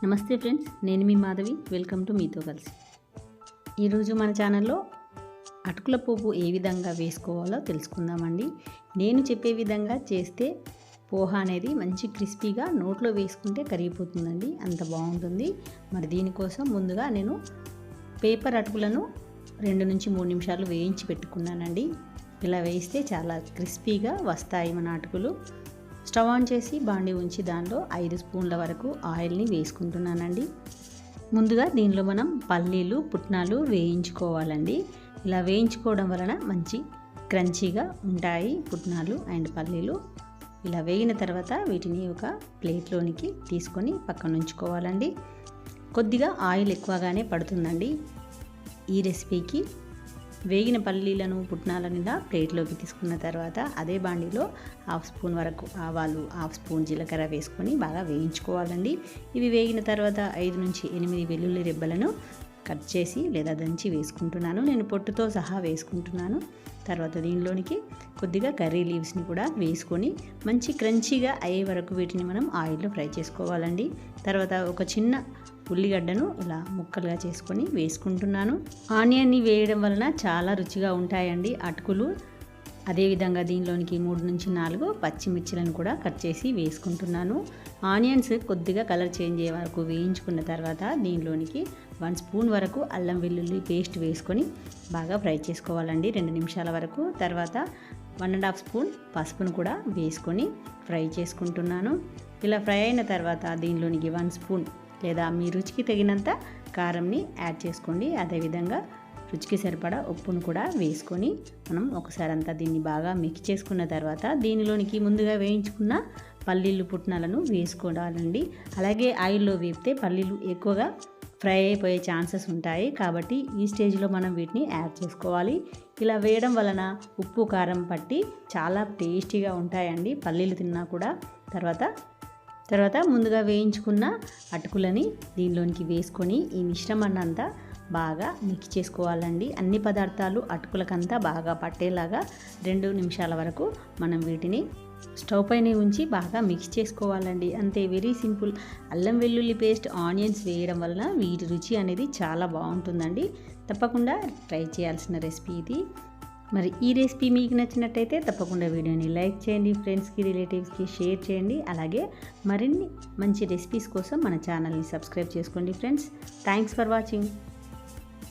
నమస్తే ఫ్రెండ్స్, నేను మీ Madhavi. Welcome to మీతో కలిసి. ఈరోజు మన ఛానల్లో అటుకుల పోపు ఏ విధంగా వేసుకోవాలో తెలుసుకుందామండి. నేను చెప్పే విధంగా చేస్తే పోహా అనేది మంచి క్రిస్పీగా నోట్లో వేసుకుంటే కరిగిపోతుందండి, అంత బాగుంటుంది. మరి దీనికోసం ముందుగా నేను పేపర్ అటుకులను 2 నుంచి 3 నిమిషాలు వేయించి పెట్టుకున్నానండి. ఇలా వేయిస్తే చాలా క్రిస్పీగా వస్తాయి మన అటుకులు. స్టవ్ ఆన్ చేసి బాండి ఉంచి దానిలో 5 స్పూన్ల వరకు ఆయిల్ని వేసుకుంటున్నానండి. ముందుగా దీనిలో మనం పల్లీలు, పుట్నాలు వేయించుకోవాలండి. ఇలా వేయించుకోవడం వలన మంచి క్రంచీగా ఉంటాయి పుట్నాలు అండ్ పల్లీలు. ఇలా వేగిన తర్వాత వీటిని ఒక ప్లేట్లోనికి తీసుకొని పక్కన ఉంచుకోవాలండి. కొద్దిగా ఆయిల్ ఎక్కువగానే పడుతుందండి ఈ రెసిపీకి. వేగిన పల్లీలను, పుట్నాలను ఇలా ప్లేట్లోకి తీసుకున్న తర్వాత అదే బాండీలో 1/2 స్పూన్ వరకు ఆవాలు, 1/2 స్పూన్ జీలకర్ర వేసుకొని బాగా వేయించుకోవాలండి. ఇవి వేగిన తర్వాత 5 నుంచి 8 వెల్లుల్లి రెబ్బలను కట్ చేసి లేదా దంచి వేసుకుంటున్నాను. నేను పొట్టుతో సహా వేసుకుంటున్నాను. తర్వాత దీనిలోనికి కొద్దిగా కర్రీ లీవ్స్ని కూడా వేసుకొని మంచి క్రంచీగా అయ్యే వరకు వీటిని మనం ఆయిల్లో ఫ్రై చేసుకోవాలండి. తర్వాత ఒక చిన్న ఉల్లిగడ్డను ఇలా ముక్కలుగా చేసుకొని వేసుకుంటున్నాను. ఆనియన్ని వేయడం వలన చాలా రుచిగా ఉంటాయండి అటుకులు. అదేవిధంగా దీనిలోనికి 3 నుంచి 4 పచ్చిమిర్చిలను కూడా కట్ చేసి వేసుకుంటున్నాను. ఆనియన్స్ కొద్దిగా కలర్ చేంజ్ అయ్యే వరకు వేయించుకున్న తర్వాత దీనిలోనికి 1 స్పూన్ వరకు అల్లం వెల్లుల్లి పేస్ట్ వేసుకొని బాగా ఫ్రై చేసుకోవాలండి 2 నిమిషాల వరకు. తర్వాత 1½ స్పూన్ పసుపును కూడా వేసుకొని ఫ్రై చేసుకుంటున్నాను. ఇలా ఫ్రై అయిన తర్వాత దీనిలోనికి 1 స్పూన్ లేదా మీ రుచికి తగినంత కారంని యాడ్ చేసుకోండి. అదేవిధంగా రుచికి సరిపడా ఉప్పును కూడా వేసుకొని మనం ఒకసారి అంతా దీన్ని బాగా మిక్స్ చేసుకున్న తర్వాత దీనిలోనికి ముందుగా వేయించుకున్న పల్లీలు, పుట్నాలను వేసుకోవాలండి. అలాగే ఆయిల్లో వేపితే పల్లీలు ఎక్కువగా ఫ్రై అయిపోయే ఛాన్సెస్ ఉంటాయి, కాబట్టి ఈ స్టేజ్లో మనం వీటిని యాడ్ చేసుకోవాలి. ఇలా వేయడం వలన ఉప్పు, కారం పట్టి చాలా టేస్టీగా ఉంటాయండి పల్లీలు తిన్నా కూడా. తర్వాత ముందుగా వేయించుకున్న అటుకులని దీనిలోనికి వేసుకొని ఈ మిశ్రమాన్ని అంతా బాగా మిక్స్ చేసుకోవాలండి. అన్ని పదార్థాలు అటుకులకంతా బాగా పట్టేలాగా 2 నిమిషాల వరకు మనం వీటిని స్టవ్ పైన ఉంచి బాగా మిక్స్ చేసుకోవాలండి. అంతే, వెరీ సింపుల్. అల్లం వెల్లుల్లి పేస్ట్, ఆనియన్స్ వేయడం వలన వీటి రుచి అనేది చాలా బాగుంటుందండి. తప్పకుండా ట్రై చేయాల్సిన రెసిపీ ఇది. మరి ఈ రెసిపీ మీకు నచ్చినట్టయితే తప్పకుండా వీడియోని లైక్ చేయండి, ఫ్రెండ్స్కి, రిలేటివ్స్కి షేర్ చేయండి. అలాగే మరిన్ని మంచి రెసిపీస్ కోసం మన ఛానల్ని సబ్స్క్రైబ్ చేసుకోండి ఫ్రెండ్స్. Thanks for watching.